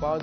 5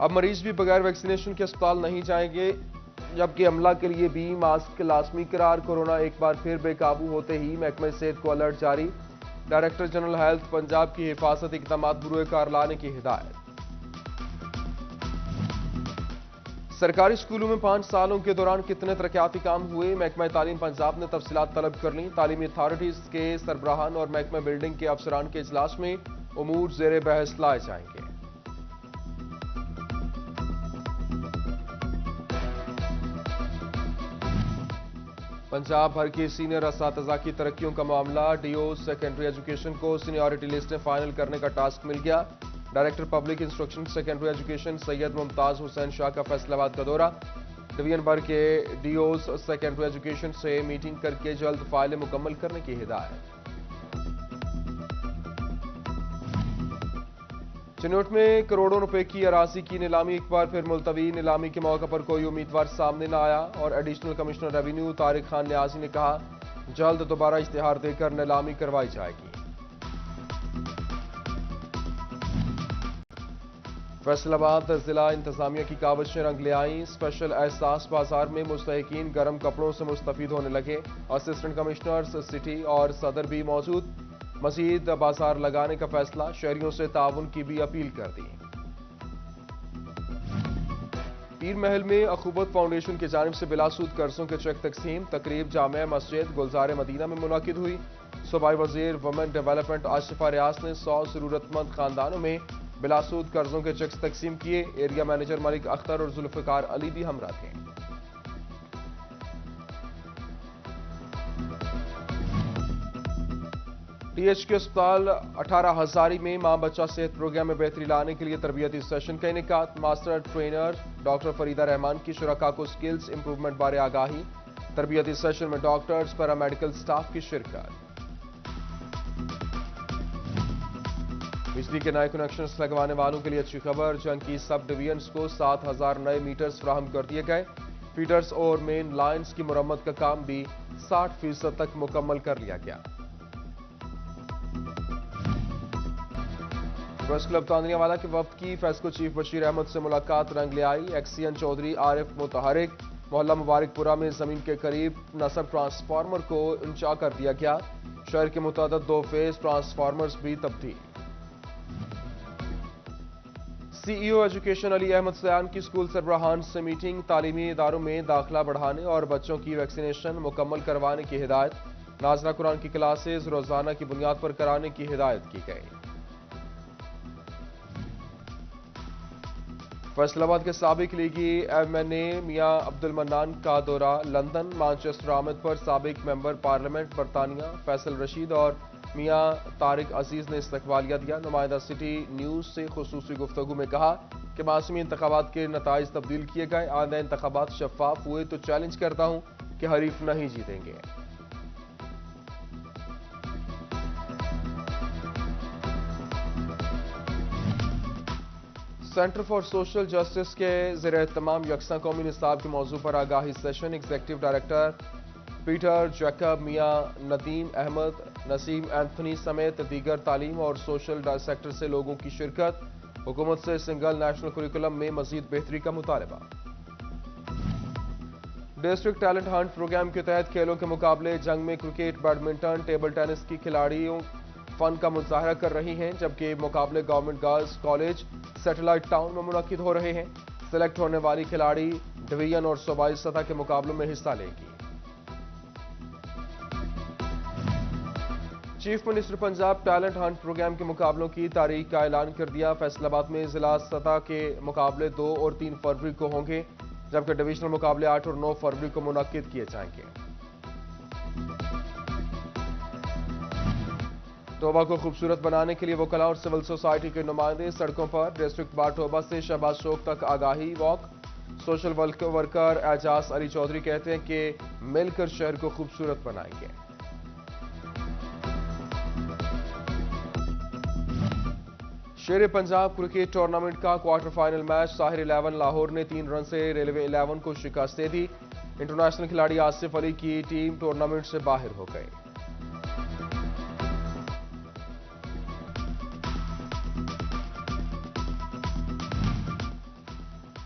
اب مریض بھی بغیر ویکسینیشن کے اسپتال نہیں جائیں گے، جبکہ عملہ کے لیے بھی ماسک لازمی قرار۔ کورونا ایک بار پھر بے قابو ہوتے ہی محکمہ صحت کو الرٹ جاری، ڈائریکٹر جنرل ہیلتھ پنجاب کی حفاظتی اقدامات بروئے کار لانے کی ہدایت۔ سرکاری اسکولوں میں 5 سالوں کے دوران کتنے ترقیاتی کام ہوئے، محکمہ تعلیم پنجاب نے تفصیلات طلب کر لیں۔ تعلیمی اتھارٹیز کے سربراہان اور محکمہ بلڈنگ کے افسران کے اجلاس میں امور زیر بحث لائے جائیں گے۔ پنجاب بھر کی سینئر اساتذہ کی ترقیوں کا معاملہ، ڈی او سیکنڈری ایجوکیشن کو سینیورٹی لسٹیں فائنل کرنے کا ٹاسک مل گیا۔ Director public instruction secondary education Syed Mumtaz Hussain Shah کا فیصل آباد کا دورہ، ڈویژن بھر کے ڈی اوز سیکنڈری ایجوکیشن سے میٹنگ کر کے جلد فائلیں مکمل کرنے کی ہدایت۔ چنوٹ میں کروڑوں روپے کی اراضی کی نیلامی ایک بار پھر ملتوی، نیلامی کے موقع پر کوئی امیدوار سامنے نہ آیا، اور additional commissioner revenue Tariq Khan Niazi نے کہا جلد دوبارہ اشتہار دے کر نیلامی کروائی جائے گی۔ فیصل آباد ضلع انتظامیہ کی کاوشیں رنگ لے آئیں، اسپیشل احساس بازار میں مستحقین گرم کپڑوں سے مستفید ہونے لگے، اسسٹنٹ کمشنرز سٹی اور صدر بھی موجود، مزید بازار لگانے کا فیصلہ، شہریوں سے تعاون کی بھی اپیل کر دی۔ پیر محل میں اخوت فاؤنڈیشن کی جانب سے بلا سود قرضوں کے چیک تقسیم، تقریب جامع مسجد گلزار مدینہ میں منعقد ہوئی۔ صوبائی وزیر وومن ڈیولپمنٹ آصفہ ریاض نے 100 ضرورت مند خاندانوں میں بلا سود قرضوں کے چیک تقسیم کیے، ایریا مینیجر ملک اختر اور ذوالفقار علی بھی ہمراہ تھے۔ ٹی ایچ کے اسپتال 18 ہزاری میں ماں بچہ صحت پروگرام میں بہتری لانے کے لیے تربیتی سیشن کا انعقاد، ماسٹر ٹرینر ڈاکٹر فریدہ رحمان کی شرکاء کو سکلز امپروومنٹ بارے آگاہی، تربیتی سیشن میں ڈاکٹرز پیرامیڈیکل سٹاف کی شرکت۔ بجلی کے نئے کنیکشنز لگوانے والوں کے لیے اچھی خبر، جنگ کی سب ڈویژنز کو 7000 نئے میٹرز فراہم کر دیے گئے، فیڈرز اور مین لائنز کی مرمت کا کام بھی 60% تک مکمل کر لیا گیا۔ پریس کلب تاندریاوالا کے وفد کی فیسکو چیف بشیر احمد سے ملاقات رنگ لے آئی، ایکس سی این چودھری عارف متحرک، محلہ مبارک پورہ میں زمین کے قریب نصب ٹرانسفارمر کو انچا کر دیا گیا، شہر کے متعدد 2 فیز ٹرانسفارمرز بھی تبدیل۔ سی ای او ایجوکیشن علی احمد سیان کی اسکول سربراہان سے میٹنگ، تعلیمی اداروں میں داخلہ بڑھانے اور بچوں کی ویکسینیشن مکمل کروانے کی ہدایت، نازلہ قرآن کی کلاسز روزانہ کی بنیاد پر کرانے کی ہدایت کی گئی۔ فیصل آباد کے سابق لیگی ایم این اے میاں عبد المنان کا دورہ لندن، مانچسٹر آمد پر سابق ممبر پارلیمنٹ برطانیہ فیصل رشید اور میاں طارق عزیز نے استقبالیہ دیا۔ نمائندہ سٹی نیوز سے خصوصی گفتگو میں کہا کہ موسمی انتخابات کے نتائج تبدیل کیے گئے، آئندہ انتخابات شفاف ہوئے تو چیلنج کرتا ہوں کہ حریف نہیں جیتیں گے۔ سینٹر فار سوشل جسٹس کے زیر اہتمام یکساں قومی نصاب کے موضوع پر آگاہی session, executive director Peter Jacob, میاں ندیم احمد، نسیم اینتھنی سمیت دیگر تعلیم اور سوشل سیکٹر سے لوگوں کی شرکت، حکومت سے سنگل نیشنل کریکولم میں مزید بہتری کا مطالبہ۔ ڈسٹرکٹ ٹیلنٹ ہنٹ پروگرام کے تحت کھیلوں کے مقابلے، جنگ میں کرکٹ، بیڈمنٹن، ٹیبل ٹینس کی کھلاڑیوں فن کا مظاہرہ کر رہی ہیں، جبکہ مقابلے government girls college satellite town میں منعقد ہو رہے ہیں۔ سلیکٹ ہونے والی کھلاڑی ڈویژن اور صوبائی سطح کے مقابلوں میں حصہ لے گی۔ Chief minister Punjab talent hunt programme کے مقابلوں کی تاریخ کا اعلان کر دیا۔ فیصل آباد میں ضلع سطح کے مقابلے 2 اور 3 فروری کو ہوں گے، جبکہ ڈویژنل مقابلے 8 اور 9 فروری کو منعقد کیے جائیں گے۔ ٹوبہ کو خوبصورت بنانے کے لیے وکلاء اور سول سوسائٹی کے نمائندے سڑکوں پر، ڈسٹرکٹ بار ٹوبہ سے شہباز چوک تک آگاہی واک، سوشل ورکر اعجاز علی چودھری کہتے ہیں کہ مل کر شہر کو خوبصورت بنائیں گے۔ شیر پنجاب کرکٹ ٹورنامنٹ کا کوارٹر فائنل میچ، ساحر 11 لاہور نے 3 رن سے ریلوے 11 کو شکست دے دی۔ انٹرنیشنل کھلاڑی آصف علی کی ٹیم ٹورنامنٹ سے باہر ہو گئی۔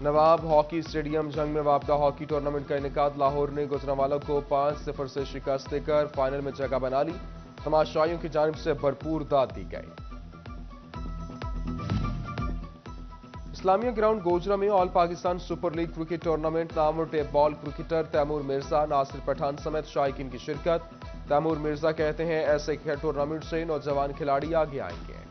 نواب ہاکی اسٹیڈیم جنگ میں وابدہ ہاکی ٹورنامنٹ کا انعقاد لاہور نے گوجرانوالہ کو 5-0 سے شکست دے کر فائنل میں جگہ بنا لی. تماشائیوں کی جانب سے بھرپور داد دی گئی. اسلامیہ گراؤنڈ گوجرا میں all Pakistan super league cricket tournament نامور tape ball cricketer Taimur Mirza, Nasir Pathan سمیت شائقین کی شرکت. تیمور مرزا کہتے ہیں ایسے ٹورنامنٹ سے نوجوان کھلاڑی آگے آئیں گے.